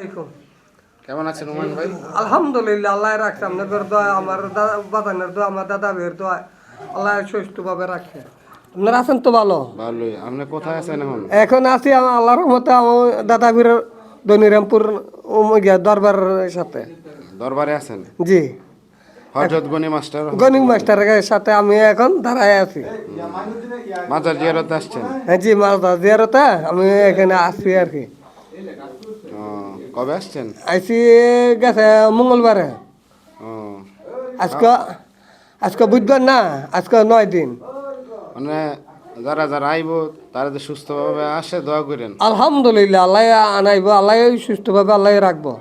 দেখুন কেমন আছেন ওমান ভাই? আলহামদুলিল্লাহ, আল্লাহ রাখছে আপনাদের দোয়া, আমার বাদানের দোয়া, আমার দাদা ভাইয়ের দোয়া, আল্লাহ সুস্থভাবে রাখছে। আপনারা আছেন তো ভালো? ভালোই। আপনি কোথায় আছেন এখন? এখন আছি আমার আল্লাহর রহমতে আমার দাদা ভাইয়ের দনিরামপুর দরবারের সাথে। দরবারে আছেন? জি, হযরত গনি মাস্টার গনিং মাস্টারের সাথে আমি এখন দাঁড়ায় আছি। মাজার জিয়ারতে আসছেন? হ্যাঁ জি, মালদা জিয়ারতে আমি এখানে আসছি আর কি। ও, কবে আসছেন? আইসি গেছে মঙ্গলবারে। ও, আজকে আজকে বুধবার না, আজকে 9 দিন। মানে যারা যারা আইব তারা যে সুস্থভাবে আসে দোয়া করেন। আলহামদুলিল্লাহ, আল্লাহ আনাইব, আল্লাহ সুস্থভাবে আল্লাহ রাখবো।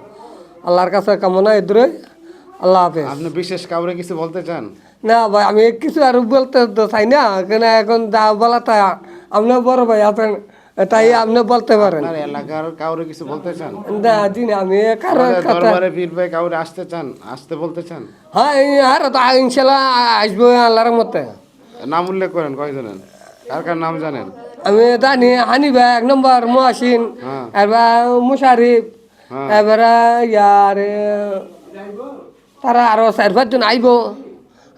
আল্লাহর কাছে কামনা এদুরে। আল্লাহ হাফেজ। আপনি বিশেষ কাউরে কিছু বলতে চান? না ভাই, আমি কিছু আর বলতে তো চাই না, কেন এখন যা বলা তাই আপনি বড় ভাই আছেন, তাই আপনি বলতে পারেন। আপনার এলাকার কাউরে কিছু বলতে চান? না জি না, আমি কারো আমাদের কথা। দরবারে পীর ভাই কাউরে আসতে চান, আসতে বলতে চান? হ্যাঁ, আর তো ইনশাল্লাহ আসবো আল্লাহর মতে। নাম উল্লেখ করেন কয়জনের, কার কার নাম জানেন? আমি জানি হানিবা 1 নম্বর, মহাসিন, হ্যাঁ এবার মুশারিফ, হ্যাঁ। এবারে ইয়ার তারা আরো 4-5 জন আইব।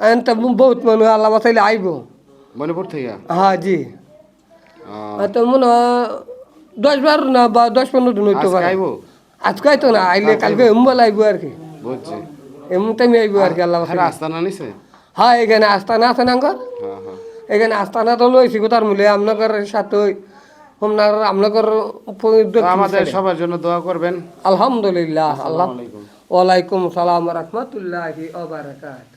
এনতে বহুত মানুষ আল্লাহ বাসাইলে আইব। মণিপুর থেকে? হ্যাঁ জি, ও, তো মনে হয় 10-12 না বা 10-15 দিন হইতে আজকে পারে। আইব? আজকে তো না আইলে কালকে এমবেলা আইব আর কি। বুঝছি। এমন টাইমে আইব আর কি আল্লাহ হ্যাঁ, বাসাইলে। আস্তানা নিছে? হ্যাঁ, এখানে আস্তানা আছে না ঘর। হ্যাঁ হ্যাঁ। এখানে আস্তানা তো লইছি কোথার মূলে আপনার সাথে আপনার তো আমাদের সবার জন্য দোয়া করবেন। আলহামদুলিল্লাহ। আল্লাহ আসসালামু আলাইকুম। ওয়ালাইকুম সালাম রহমতুল্লাহি ওয়া বারাকাতুহু।